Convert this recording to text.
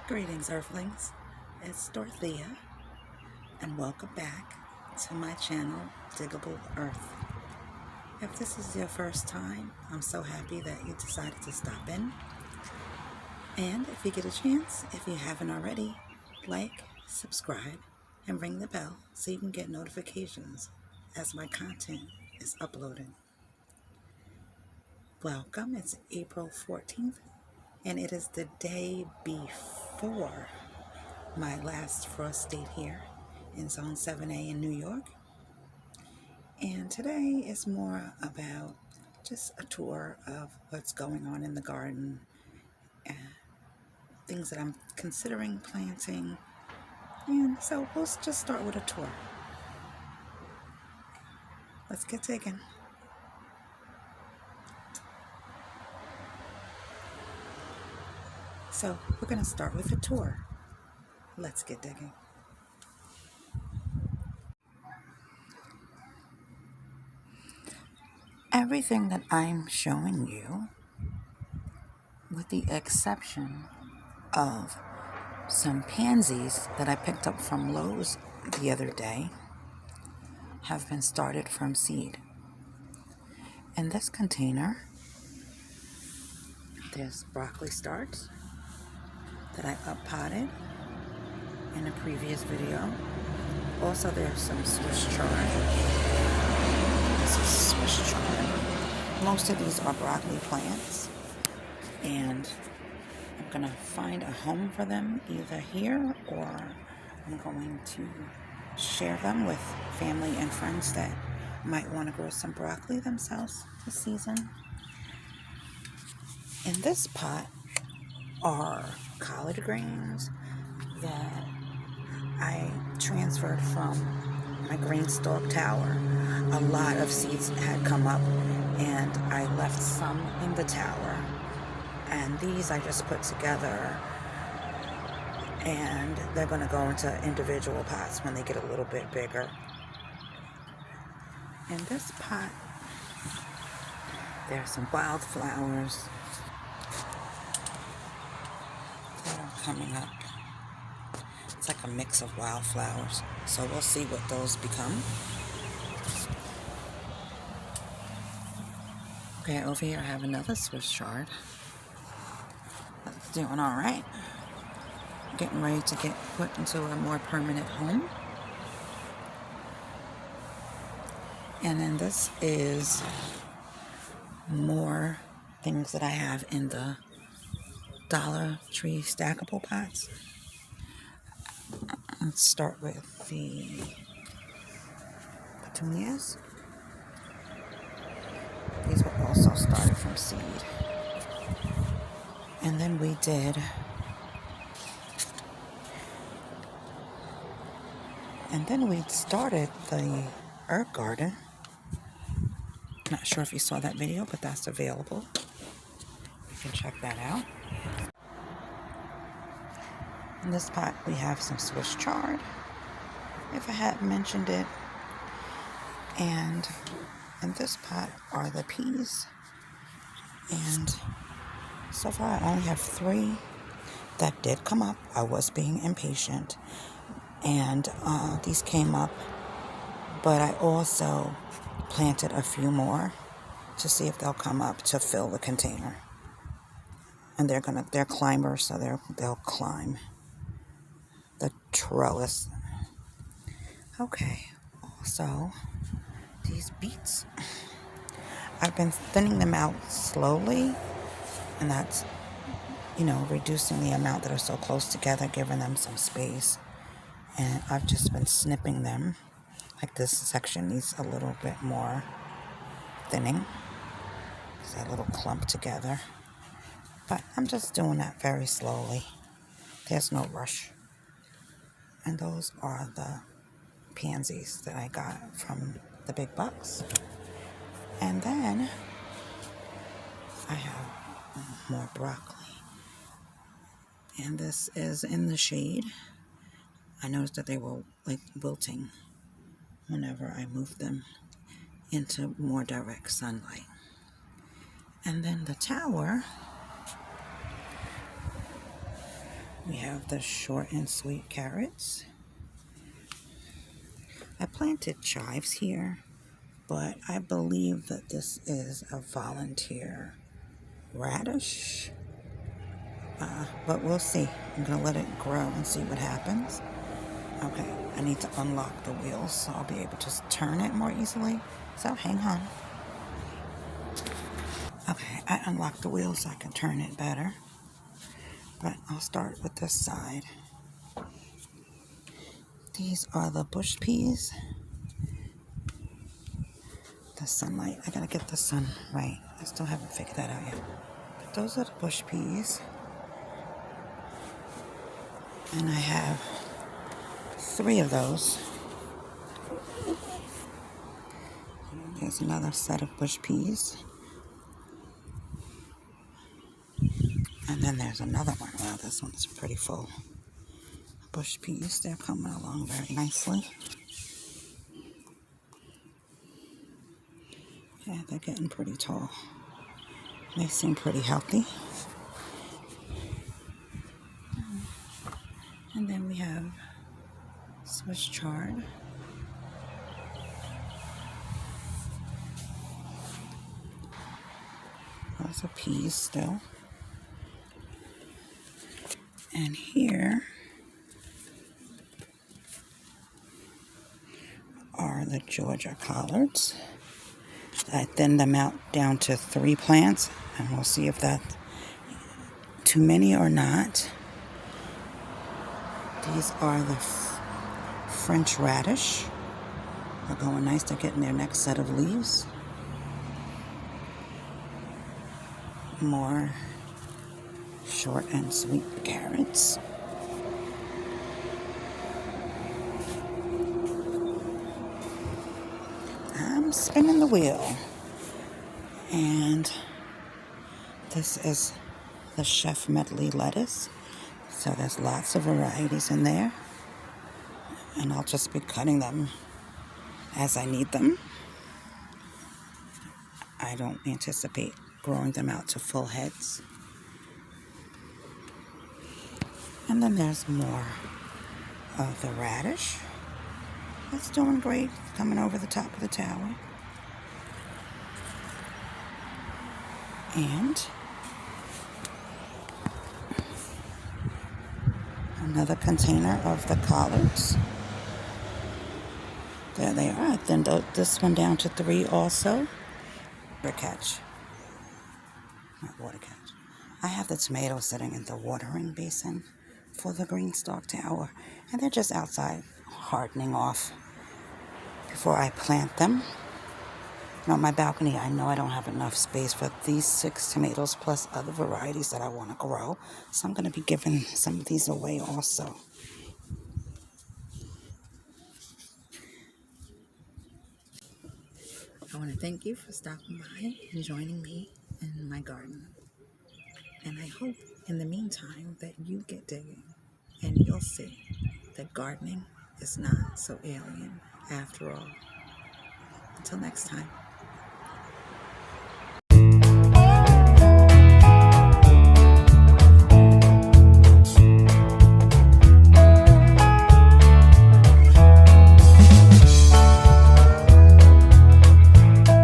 Greetings, Earthlings. It's Dorothea, and welcome back to my channel, Diggable Earth. If this is your first time, I'm so happy that you decided to stop in. And if you get a chance, if you haven't already, like, subscribe, and ring the bell so you can get notifications as my content is uploaded. Welcome. It's April 14th, and it is the day before my last frost date here in Zone 7A in New York. And today is more about just a tour of what's going on in the garden and things that I'm considering planting. And so we'll just start with a tour. Let's get digging. So we're going to start with a tour. Let's get digging. Everything that I'm showing you, with the exception of some pansies that I picked up from Lowe's the other day, have been started from seed. In this container, there's broccoli starts that I up-potted in a previous video. Also, there's some Swiss chard. This is Swiss chard. Most of these are broccoli plants, and I'm gonna find a home for them either here or I'm going to share them with family and friends that might want to grow some broccoli themselves this season. In this pot are collard greens that I transferred from my green stalk tower. A lot of seeds had come up and I left some in the tower. And these I just put together, and they're going to go into individual pots when they get a little bit bigger. In this pot, there's some wildflowers that are coming up. It's like a mix of wildflowers, so we'll see what those become. Okay, over here I have another Swiss chard. That's doing all right. Getting ready to get put into a more permanent home. And then this is more things that I have in the Dollar Tree stackable pots. Let's start with the petunias. These were also started from seed. And then we started the herb garden. Not sure if you saw that video, but that's available. You can check that out. In this pot, we have some Swiss chard, if I hadn't mentioned it. And in this pot are the peas. And so far, I only have 3 that did come up. I was being impatient. And these came up. But I also planted a few more to see if they'll come up to fill the container. And they're climbers, so they'll climb the trellis. Okay, also these beets, I've been thinning them out slowly, and that's, reducing the amount that are so close together, giving them some space. And I've just been snipping them. Like this section needs a little bit more thinning. It's that little clump together. But I'm just doing that very slowly. There's no rush. And those are the pansies that I got from the big bucks. And then I have more broccoli. And this is in the shade. I noticed that they were like wilting whenever I moved them into more direct sunlight. And then the tower We have the short and sweet carrots. I planted chives here, but I believe that this is a volunteer radish. But we'll see. I'm going to let it grow and see what happens. Okay, I need to unlock the wheels so I'll be able to turn it more easily. So hang on. Okay, I unlocked the wheels so I can turn it better. But I'll start with this side. These are the bush peas. The sunlight, I gotta get the sun right. I still haven't figured that out yet. But those are the bush peas. And I have 3 of those. There's another set of bush peas. And then there's another one. Wow, this one's pretty full. Bush peas, they're coming along very nicely. Yeah, they're getting pretty tall. They seem pretty healthy. And then we have Swiss chard. Those are peas still. And here are the Georgia collards. I thinned them out down to 3 plants, and we'll see if that's too many or not. These are the French radish. They're going nice. They're getting their next set of leaves. More short and sweet carrots. I'm spinning the wheel. And this is the Chef Medley lettuce. So there's lots of varieties in there. And I'll just be cutting them as I need them. I don't anticipate growing them out to full heads. And then there's more of the radish. It's doing great, coming over the top of the tower. And another container of the collards. There they are. I thinned this one down to 3 also. Water catch. Not water catch. I have the tomatoes sitting in the watering basin for the green stalk tower. And they're just outside hardening off before I plant them. On my balcony, I know I don't have enough space for these 6 tomatoes plus other varieties that I want to grow. So I'm going to be giving some of these away also. I want to thank you for stopping by and joining me in my garden. And I hope in the meantime that you get digging and you'll see that gardening is not so alien after all. Until next time.